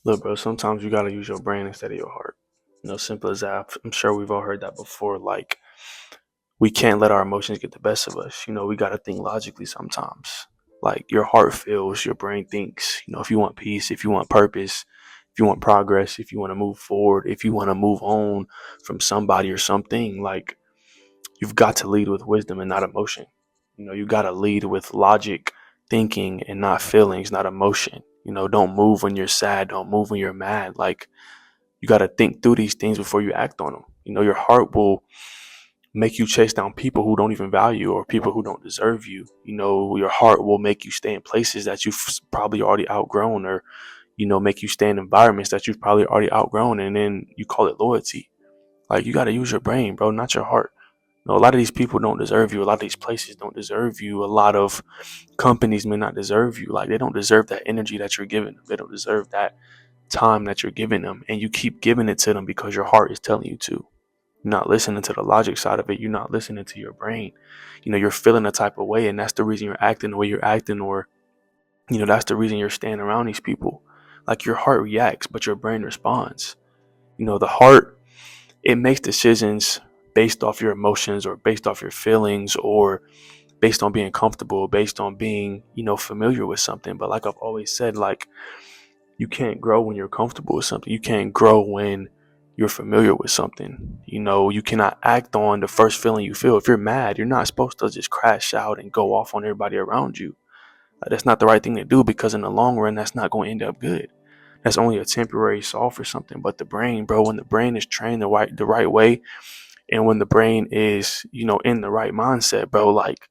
Look, bro, sometimes you gotta use your brain instead of your heart. Simple as that. I'm sure we've all heard that before. Like, we can't let our emotions get the best of us. We gotta think logically sometimes. Like, your heart feels, your brain thinks. If you want peace, if you want purpose, if you want progress, if you want to move forward, if you want to move on from somebody or something, like, you've got to lead with wisdom and not emotion. You got to lead with logic, thinking, and not feelings, not emotion. Don't move when you're sad. Don't move when you're mad. Like, you got to think through these things before you act on them. Your heart will make you chase down people who don't even value or people who don't deserve you. Your heart will make you stay in places that you've probably already outgrown, or, make you stay in environments that you've probably already outgrown. And then you call it loyalty. Like, you got to use your brain, bro, not your heart. A lot of these people don't deserve you. A lot of these places don't deserve you. A lot of companies may not deserve you. Like, they don't deserve that energy that you're giving them. They don't deserve that time that you're giving them. And you keep giving it to them because your heart is telling you to. You're not listening to the logic side of it. You're not listening to your brain. You're feeling a type of way, and that's the reason you're acting the way you're acting, or, that's the reason you're staying around these people. Like, your heart reacts, but your brain responds. The heart, it makes decisions based off your emotions or based off your feelings or based on being comfortable, based on being, familiar with something. But like I've always said, like, you can't grow when you're comfortable with something. You can't grow when you're familiar with something. You cannot act on the first feeling you feel. If you're mad, you're not supposed to just crash out and go off on everybody around you. That's not the right thing to do, because in the long run, that's not going to end up good. That's only a temporary solve for something. But the brain, bro, when the brain is trained the right way, and when the brain is, in the right mindset, bro, like,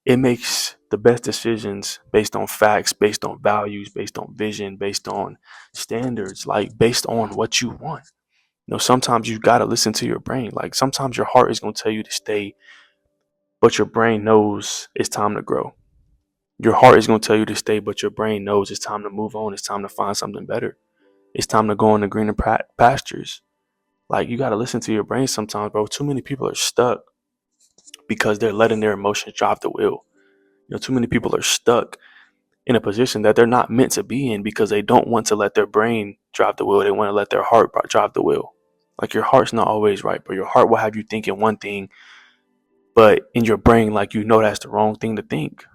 it makes the best decisions based on facts, based on values, based on vision, based on standards, like, based on what you want. Sometimes you got to listen to your brain. Like, sometimes your heart is going to tell you to stay, but your brain knows it's time to grow. Your heart is going to tell you to stay, but your brain knows it's time to move on. It's time to find something better. It's time to go in the greener pastures. Like, you got to listen to your brain sometimes, bro. Too many people are stuck because they're letting their emotions drive the wheel. Too many people are stuck in a position that they're not meant to be in because they don't want to let their brain drive the wheel. They want to let their heart drive the wheel. Like, your heart's not always right, but your heart will have you thinking one thing, but in your brain, like, that's the wrong thing to think.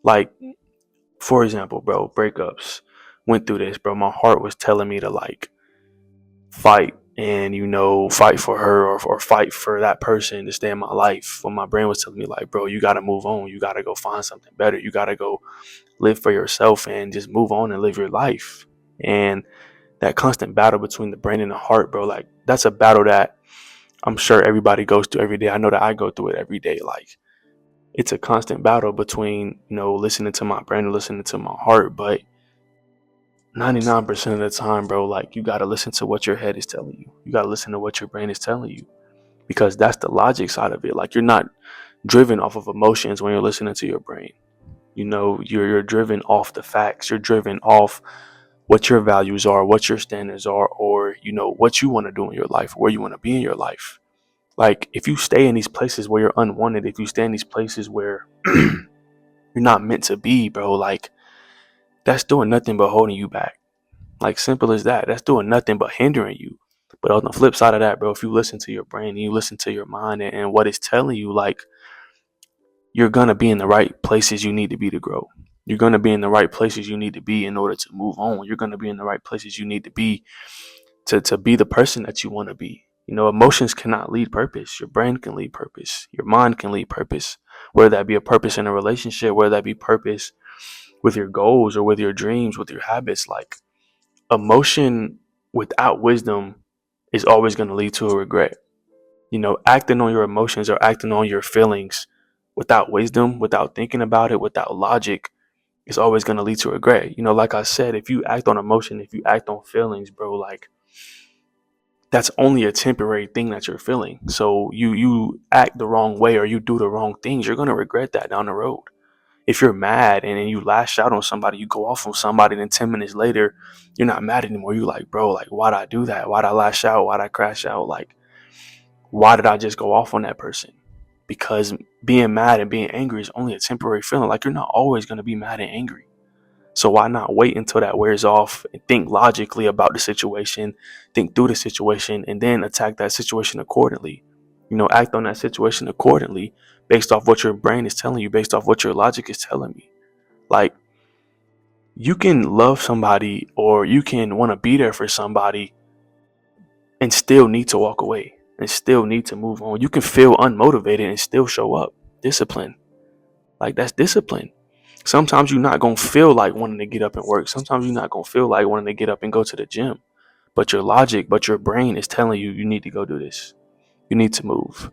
Like, for example, bro, breakups. Went through this, bro. My heart was telling me to, like, fight and, fight for her, or fight for that person to stay in my life. When my brain was telling me, like, bro, you got to move on. You got to go find something better. You got to go live for yourself and just move on and live your life. And that constant battle between the brain and the heart, bro, like, that's a battle that I'm sure everybody goes through every day. I know that I go through it every day. Like, it's a constant battle between, listening to my brain and listening to my heart. But 99% of the time, bro, like, you got to listen to what your head is telling you. You got to listen to what your brain is telling you, because that's the logic side of it. Like, you're not driven off of emotions when you're listening to your brain. You're driven off the facts. You're driven off what your values are, what your standards are, or, what you want to do in your life, where you want to be in your life. Like, if you stay in these places where you're unwanted, if you stay in these places where you're not meant to be, bro, like, that's doing nothing but holding you back. Like, simple as that. That's doing nothing but hindering you. But on the flip side of that, bro, if you listen to your brain and you listen to your mind, and what it's telling you, like, you're going to be in the right places you need to be to grow. You're going to be in the right places you need to be in order to move on. You're going to be in the right places you need to be to be the person that you want to be. Emotions cannot lead purpose. Your brain can lead purpose. Your mind can lead purpose. Whether that be a purpose in a relationship, whether that be purpose with your goals or with your dreams, with your habits. Like, emotion without wisdom is always going to lead to a regret. Acting on your emotions or acting on your feelings without wisdom, without thinking about it, without logic, is always going to lead to regret. Like I said, if you act on emotion, if you act on feelings, bro, like, that's only a temporary thing that you're feeling. So you act the wrong way or you do the wrong things, you're going to regret that down the road. If you're mad and then you lash out on somebody, you go off on somebody, then 10 minutes later, you're not mad anymore. You're like, bro, like, why'd I do that? Why'd I lash out? Why'd I crash out? Like, why did I just go off on that person? Because being mad and being angry is only a temporary feeling. Like, you're not always going to be mad and angry. So why not wait until that wears off and think logically about the situation, think through the situation, and then attack that situation accordingly? Act on that situation accordingly based off what your brain is telling you, based off what your logic is telling me. Like, you can love somebody or you can want to be there for somebody and still need to walk away and still need to move on. You can feel unmotivated and still show up. Discipline. Like, that's discipline. Sometimes you're not going to feel like wanting to get up and work. Sometimes you're not going to feel like wanting to get up and go to the gym. But your logic, but your brain is telling you, you need to go do this. You need to move.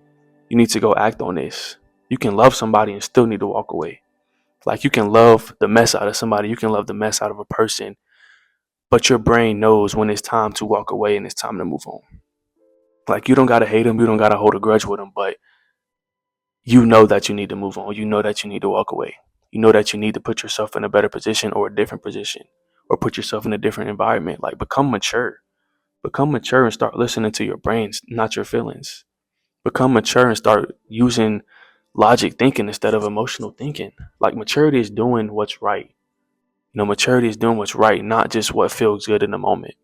You need to go act on this. You can love somebody and still need to walk away. Like, you can love the mess out of somebody. You can love the mess out of a person. But your brain knows when it's time to walk away and it's time to move on. Like, you don't got to hate them. You don't got to hold a grudge with them. But you know that you need to move on. You know that you need to walk away. You know that you need to put yourself in a better position or a different position or put yourself in a different environment. Like, become mature. Become mature and start listening to your brains, not your feelings. Become mature and start using logic thinking instead of emotional thinking. Like, maturity is doing what's right. Maturity is doing what's right, not just what feels good in the moment,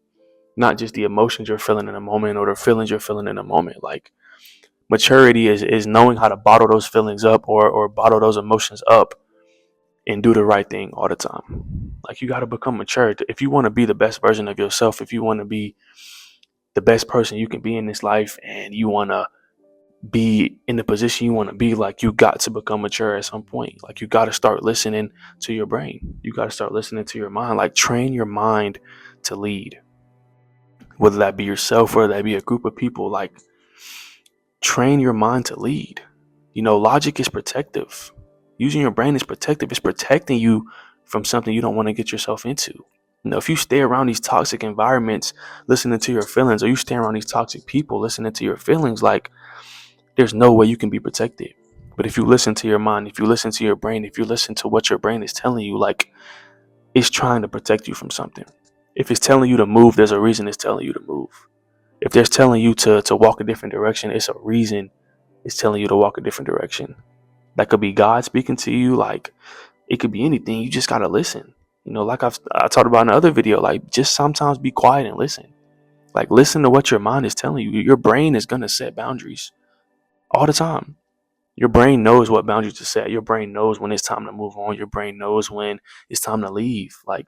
not just the emotions you're feeling in a moment or the feelings you're feeling in a moment. Like, maturity is knowing how to bottle those feelings up or bottle those emotions up and do the right thing all the time. Like, you got to become mature. If you want to be the best version of yourself, if you want to be the best person you can be in this life, and you want to be in the position you want to be, like, you got to become mature at some point. Like, you got to start listening to your brain. You got to start listening to your mind. Like, train your mind to lead, whether that be yourself, whether that be a group of people. Like, train your mind to lead. Logic is protective. Using your brain is protective. It's protecting you from something you don't want to get yourself into. If you stay around these toxic environments listening to your feelings, or you stay around these toxic people listening to your feelings, like, there's no way you can be protected. But if you listen to your mind, if you listen to your brain, if you listen to what your brain is telling you, like, it's trying to protect you from something. If it's telling you to move, there's a reason it's telling you to move. If there's telling you to walk a different direction, it's a reason it's telling you to walk a different direction. That could be God speaking to you. Like, it could be anything. You just got to listen. Like I talked about in the other video, like, just sometimes be quiet and listen. Like, listen to what your mind is telling you. Your brain is going to set boundaries all the time. Your brain knows what boundaries to set. Your brain knows when it's time to move on. Your brain knows when it's time to leave. Like,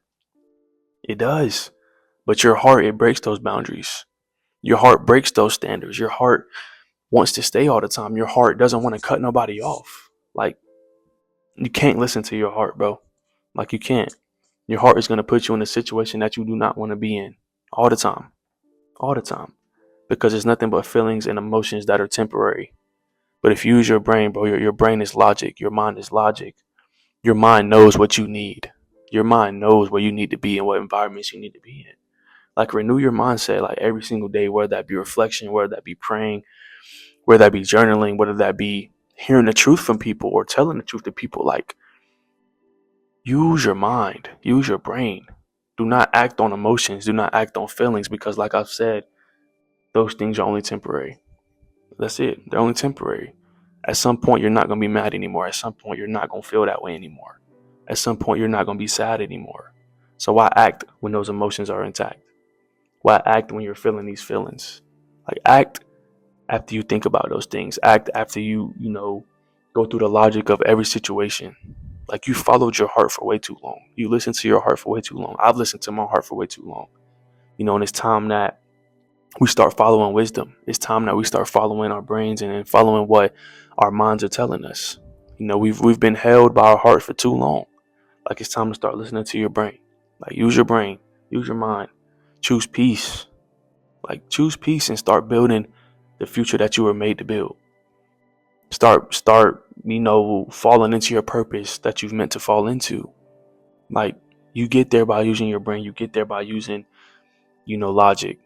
it does. But your heart, it breaks those boundaries. Your heart breaks those standards. Your heart wants to stay all the time. Your heart doesn't want to cut nobody off. Like, you can't listen to your heart, bro. Like, you can't. Your heart is going to put you in a situation that you do not want to be in all the time. All the time. Because it's nothing but feelings and emotions that are temporary. But if you use your brain, bro, your brain is logic. Your mind is logic. Your mind knows what you need. Your mind knows where you need to be and what environments you need to be in. Like, renew your mindset, like, every single day, whether that be reflection, whether that be praying, whether that be journaling, whether that be hearing the truth from people or telling the truth to people. Like, use your mind, use your brain. Do not act on emotions. Do not act on feelings, because, like I've said, those things are only temporary. That's it. They're only temporary. At some point, you're not going to be mad anymore. At some point, you're not going to feel that way anymore. At some point, you're not going to be sad anymore. So why act when those emotions are intact? Why act when you're feeling these feelings? Like, act after you think about those things. Act after you go through the logic of every situation. Like, you followed your heart for way too long. You listened to your heart for way too long. I've listened to my heart for way too long. And it's time that we start following wisdom. It's time that we start following our brains and following what our minds are telling us. We've been held by our heart for too long. Like, it's time to start listening to your brain. Like, use your brain, use your mind, choose peace. Like, choose peace and start building the future that you were made to build. Start falling into your purpose that you've meant to fall into. Like, you get there by using your brain. You get there by using, logic,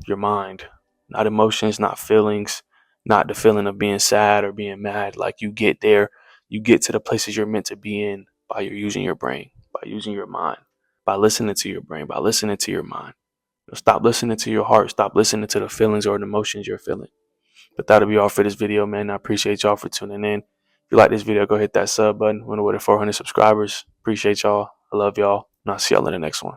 your mind, not emotions, not feelings, not the feeling of being sad or being mad. Like, you get there, you get to the places you're meant to be in by using your brain, by using your mind, by listening to your brain, by listening to your mind. Stop listening to your heart. Stop listening to the feelings or the emotions you're feeling. But that'll be all for this video, man. I appreciate y'all for tuning in. If you like this video, go hit that sub button. We're on the way to 400 subscribers. Appreciate y'all. I love y'all. And I'll see y'all in the next one.